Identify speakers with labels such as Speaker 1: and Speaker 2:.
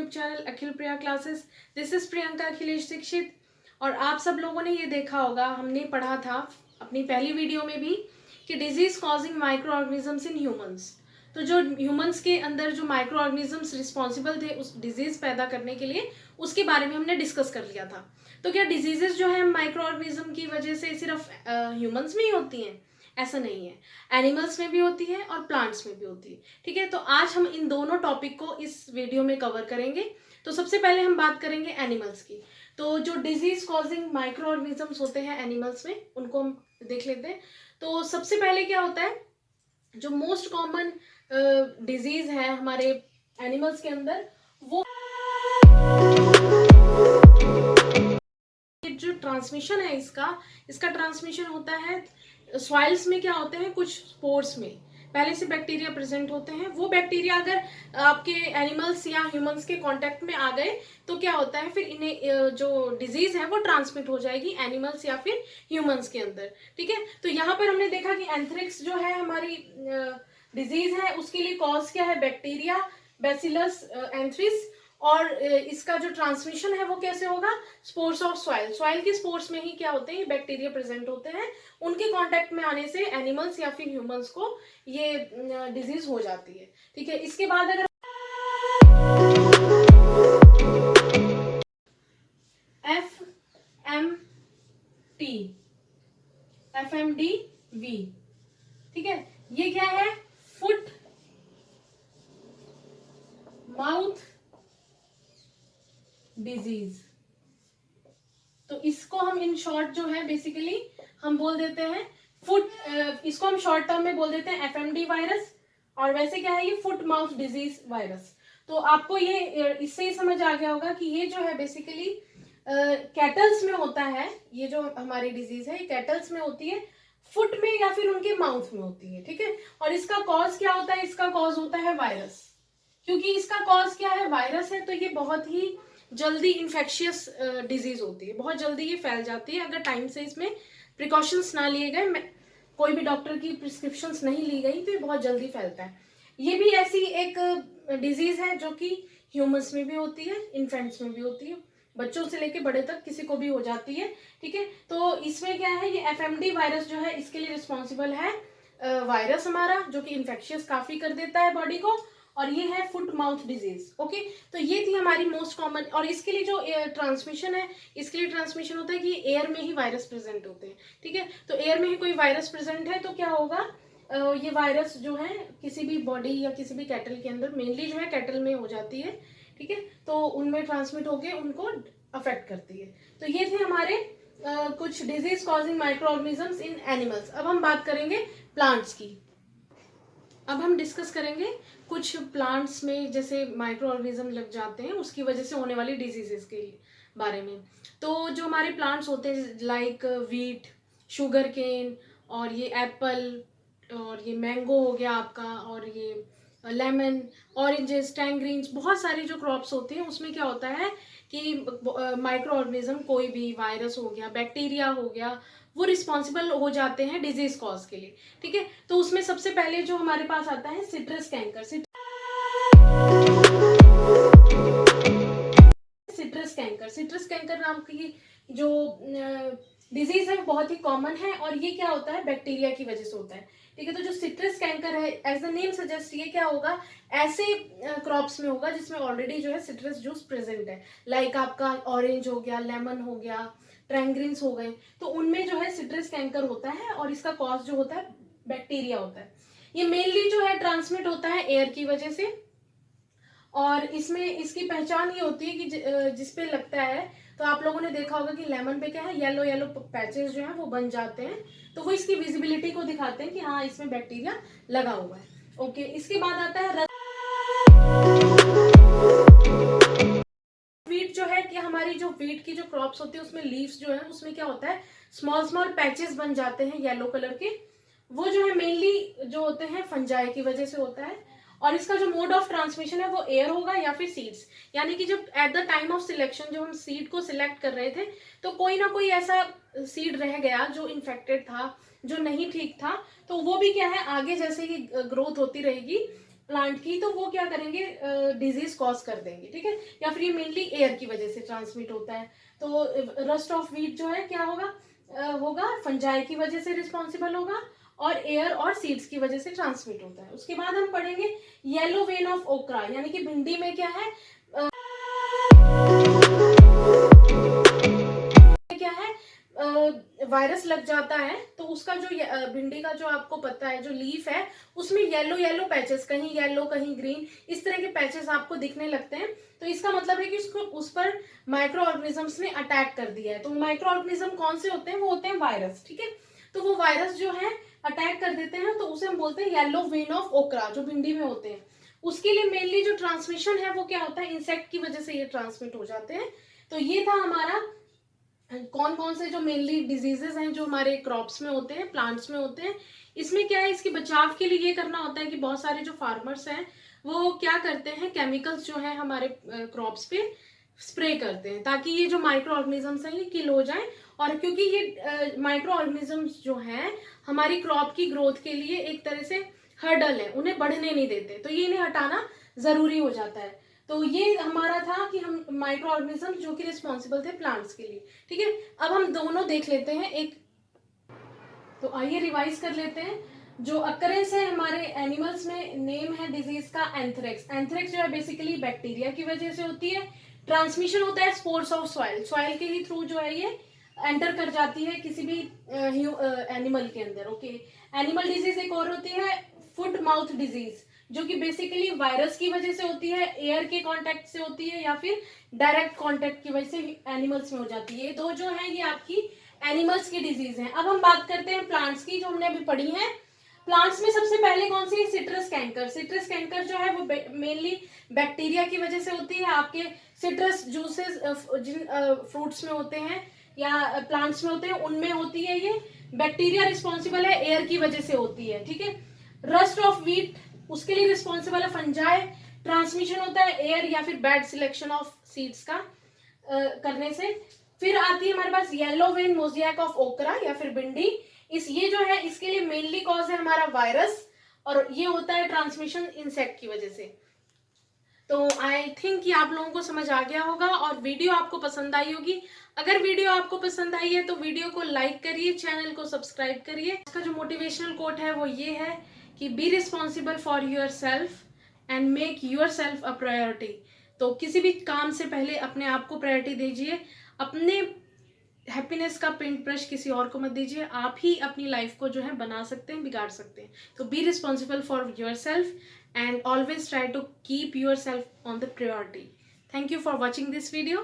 Speaker 1: YouTube channel Akhil Priya classes. This is Priyanka Akhilesh Dixit. और आप सब लोगों ने ये देखा होगा, हमने पढ़ा था अपनी पहली वीडियो में भी कि disease causing micro organisms in humans. तो जो ह्यूमंस के अंदर जो माइक्रो ऑर्गेनिजम्स रिस्पॉन्सिबल थे उस डिजीज पैदा करने के लिए, उसके बारे में हमने डिस्कस कर लिया था। तो क्या डिजीजेस जो है माइक्रो ऑर्गेनिज्म की वजह से सिर्फ ह्यूमंस में ही होती हैं? ऐसा नहीं है, एनिमल्स में भी होती है और प्लांट्स में भी होती है। ठीक है, तो आज हम इन दोनों टॉपिक को इस वीडियो में कवर करेंगे। तो सबसे पहले हम बात करेंगे एनिमल्स की। तो जो डिजीज कॉजिंग माइक्रो ऑर्गेनिजम्स होते हैं एनिमल्स में, उनको हम देख लेते हैं। तो सबसे पहले क्या होता है, जो मोस्ट कॉमन डिजीज है हमारे एनिमल्स के अंदर, वो जो ट्रांसमिशन है इसका ट्रांसमिशन होता है सॉइल्स में। क्या होते हैं, कुछ स्पोर्स में पहले से बैक्टीरिया प्रेजेंट होते हैं। वो बैक्टीरिया अगर आपके एनिमल्स या ह्यूमंस के कांटेक्ट में आ गए तो क्या होता है, फिर इन्हें जो डिजीज है वो ट्रांसमिट हो जाएगी एनिमल्स या फिर ह्यूमंस के अंदर। ठीक है, तो यहाँ पर हमने देखा कि एंथ्रेक्स जो है हमारी डिजीज है, उसके लिए कॉज क्या है, बैक्टीरिया बैसिलस एंथ्रिस। और इसका जो ट्रांसमिशन है वो कैसे होगा, स्पोर्स ऑफ सॉइल। सॉइल के स्पोर्स में ही क्या होते हैं, बैक्टीरिया प्रेजेंट होते हैं। उनके कांटेक्ट में आने से एनिमल्स या फिर ह्यूमंस को ये डिजीज हो जाती है। ठीक है, इसके बाद अगर FMDV, ठीक है, ये क्या है, फुट माउथ डिजीज। तो इसको हम इन शॉर्ट जो है बेसिकली हम बोल देते हैं फुट, इसको हम शॉर्ट टर्म में बोल देते हैं FMD वायरस। और वैसे क्या है, ये फुट माउथ डिजीज वायरस। तो आपको ये इससे ही समझ आ गया होगा कि ये जो है बेसिकली कैटल्स में होता है। ये जो हमारी डिजीज है ये कैटल्स में होती है, फुट में या फिर उनके माउथ में होती है। ठीक है, और इसका कॉज क्या होता है, इसका कॉज होता है वायरस। क्योंकि इसका कॉज क्या है, वायरस है, तो ये बहुत ही जल्दी इन्फेक्शियस डिजीज होती है, बहुत जल्दी ये फैल जाती है अगर टाइम से इसमें प्रिकॉशंस ना लिए गए, कोई भी डॉक्टर की प्रिस्क्रिप्शंस नहीं ली गई, तो ये बहुत जल्दी फैलता है। ये भी ऐसी एक डिजीज है जो कि ह्यूमंस में भी होती है, इन्फेंट्स में भी होती है, बच्चों से लेके बड़े तक किसी को भी हो जाती है। ठीक है, तो इसमें क्या है, ये FMD वायरस जो है इसके लिए रिस्पॉन्सिबल है वायरस हमारा, जो कि इन्फेक्शियस काफी कर देता है बॉडी को। और ये है फुट माउथ डिजीज। ओके, तो ये थी हमारी मोस्ट कॉमन। और इसके लिए जो ट्रांसमिशन है, इसके लिए ट्रांसमिशन होता है कि एयर में ही वायरस प्रेजेंट होते हैं। ठीक है, तो एयर में ही कोई वायरस प्रेजेंट है तो क्या होगा, ये वायरस जो है किसी भी बॉडी या किसी भी कैटल के अंदर, मेनली जो है कैटल में हो जाती है। ठीक है, तो उनमें ट्रांसमिट होके उनको अफेक्ट करती है। तो ये थे हमारे कुछ disease causing micro organisms in animals. अब हम बात करेंगे प्लांट्स की। अब हम डिस्कस करेंगे कुछ प्लांट्स में जैसे माइक्रो ऑर्गेनिज्म लग जाते हैं उसकी वजह से होने वाली डिजीजेस के बारे में। तो जो हमारे प्लांट्स होते हैं लाइक वीट, शुगर केन, और ये एप्पल, और ये मैंगो हो गया आपका, और ये लेमन, ऑरेंजेस, टैंगरीन्स, बहुत सारी जो क्रॉप्स होती हैं उसमें क्या होता है कि माइक्रो ऑर्गेनिज्म, कोई भी वायरस हो गया, बैक्टीरिया हो गया, वो रिस्पॉन्सिबल हो जाते हैं डिजीज कॉज के लिए। ठीक है, तो उसमें सबसे पहले जो हमारे पास आता है सिट्रस कैंकर। सिट्रस कैंकर नाम की जो डिजीज है वो बहुत ही कॉमन है, और ये क्या होता है, बैक्टीरिया की वजह से होता है। ठीक है, तो जो सिट्रस कैंकर है, एज द नेम सजेस्ट, ये क्या होगा, ऐसे क्रॉप्स में होगा जिसमें ऑलरेडी जो है सिट्रस जूस प्रेजेंट है। लाइक आपका ऑरेंज हो गया, लेमन हो गया, ट्रैंग्रीन्स हो गए, तो उनमें जो है सिट्रस कैंकर होता है। और इसका कॉज जो होता है बैक्टीरिया होता है। ये मेनली जो है ट्रांसमिट होता है एयर की वजह से। और इसमें इसकी पहचान ये होती है कि जिस पे लगता है, तो आप लोगों ने देखा होगा कि लेमन पे क्या है, येलो येलो पैचेस जो हैं वो बन जाते हैं, तो वो इसकी विजिबिलिटी को दिखाते हैं कि हाँ इसमें बैक्टीरिया लगा हुआ है। ओके, इसके बाद आता है वीट जो है, कि हमारी जो वीट की जो क्रॉप्स होती है उसमें लीव्स जो है उसमें क्या होता है, स्मॉल स्मॉल पैचेस बन जाते हैं येलो कलर के। वो जो है मेनली जो होते हैं फंजाई की वजह से होता है। और इसका जो मोड ऑफ ट्रांसमिशन है वो एयर होगा या फिर सीड्स। यानी कि जब at the time of selection जब हम सीड को सिलेक्ट कर रहे थे, तो कोई ना कोई ऐसा सीड रह गया जो इन्फेक्टेड था, जो नहीं ठीक था, तो वो भी क्या है, आगे जैसे ही ग्रोथ होती रहेगी प्लांट की, तो वो क्या करेंगे, डिजीज कॉज कर देंगे, ठीक है। या फिर ये मेनली एयर की वजह से ट्रांसमिट होता है। तो रस्ट ऑफ व्हीट जो है क्या होगा, होगा फंजाई की वजह से रिस्पॉन्सिबल होगा, और एयर और सीड्स की वजह से ट्रांसमिट होता है। उसके बाद हम पढ़ेंगे येलो वेन ऑफ ओकरा, यानी कि भिंडी में क्या है, क्या है, वायरस लग जाता है, तो उसका जो भिंडी का जो आपको पता है जो लीफ है, उसमें येलो येलो पैचेस, कहीं येलो कहीं ग्रीन, इस तरह के पैचेस आपको दिखने लगते हैं। तो इसका मतलब है कि उसको उस पर माइक्रो ऑर्गेनिजम्स ने अटैक कर दिया है। तो माइक्रो ऑर्गेनिज्म कौन से होते हैं, वो होते हैं वायरस, ठीक है। तो वो वायरस जो है अटैक कर देते हैं, तो उसे हम बोलते हैं येलो वेन ऑफ ओकरा, जो भिंडी में होते हैं। उसके लिए मेनली जो ट्रांसमिशन है वो क्या होता है, इंसेक्ट की वजह से ये ट्रांसमिट हो जाते हैं। तो ये था हमारा कौन कौन से जो मेनली डिजीजेस हैं जो हमारे क्रॉप्स में होते हैं, प्लांट्स में होते हैं। इसमें क्या है, इसके बचाव के लिए ये करना होता है कि बहुत सारे जो फार्मर्स हैं वो क्या करते हैं, केमिकल्स जो है हमारे क्रॉप्स पे स्प्रे करते हैं, ताकि ये जो माइक्रो ऑर्गेनिजम्स हैं ये किल हो जाए। और क्योंकि ये माइक्रो ऑर्गेनिजम्स जो हैं हमारी क्रॉप की ग्रोथ के लिए एक तरह से हर्डल है, उन्हें बढ़ने नहीं देते, तो ये इन्हें हटाना जरूरी हो जाता है। तो ये हमारा था कि हम माइक्रो ऑर्गेनिज्म जो कि रिस्पॉन्सिबल थे प्लांट्स के लिए, ठीक है। अब हम दोनों देख लेते हैं एक, तो आइए रिवाइज कर लेते हैं। जो अकरेंस है हमारे एनिमल्स में, नेम है डिजीज का एंथ्रेक्स। एंथ्रेक्स जो है बेसिकली बैक्टीरिया की वजह से होती है। ट्रांसमिशन होता है स्पोर्स ऑफ सॉइल, सॉइल के ही थ्रू जो है ये एंटर कर जाती है किसी भी एनिमल के अंदर, ओके। एनिमल डिजीज एक और होती है फुट माउथ डिजीज, जो कि बेसिकली वायरस की वजह से होती है, एयर के कांटेक्ट से होती है, या फिर डायरेक्ट कांटेक्ट की वजह से एनिमल्स में हो जाती है। ये दो जो है ये आपकी एनिमल्स की डिजीज है। अब हम बात करते हैं प्लांट्स की, जो हमने अभी पढ़ी है। प्लांट्स में सबसे पहले कौन सी है, सिट्रस कैंकर। सिट्रस कैंकर जो है वो मेनली बैक्टीरिया की वजह से होती है। आपके सिट्रस जूसेस जिन फ्रूट्स में होते हैं या प्लांट्स में होते हैं उनमें होती है ये। बैक्टीरिया रिस्पॉन्सिबल है, एयर की वजह से होती है, ठीक है। रस्ट ऑफ व्हीट, उसके लिए रिस्पॉन्सिबल है फंजाई। ट्रांसमिशन होता है एयर या फिर बैड सिलेक्शन ऑफ सीड्स का करने से। फिर आती है हमारे पास yellow vein mosaic of okra या फिर भिंडी। ये जो है इसके लिए मेनली कॉज है हमारा वायरस, और ये होता है ट्रांसमिशन इंसेक्ट की वजह से। तो आई थिंक कि आप लोगों को समझ आ गया होगा और वीडियो आपको पसंद आई होगी। अगर वीडियो आपको पसंद आई है तो वीडियो को लाइक करिए, चैनल को सब्सक्राइब करिए। इसका जो मोटिवेशनल कोट है वो ये है कि be responsible for your self and make your self a priority. तो किसी भी काम से पहले अपने आप को प्रायोरिटी दीजिए। अपने हैप्पीनेस का पेंट ब्रश किसी और को मत दीजिए। आप ही अपनी लाइफ को जो है बना सकते हैं, बिगाड़ सकते हैं। तो be responsible for your self and always try to keep yourself on the priority. Thank you for watching this video.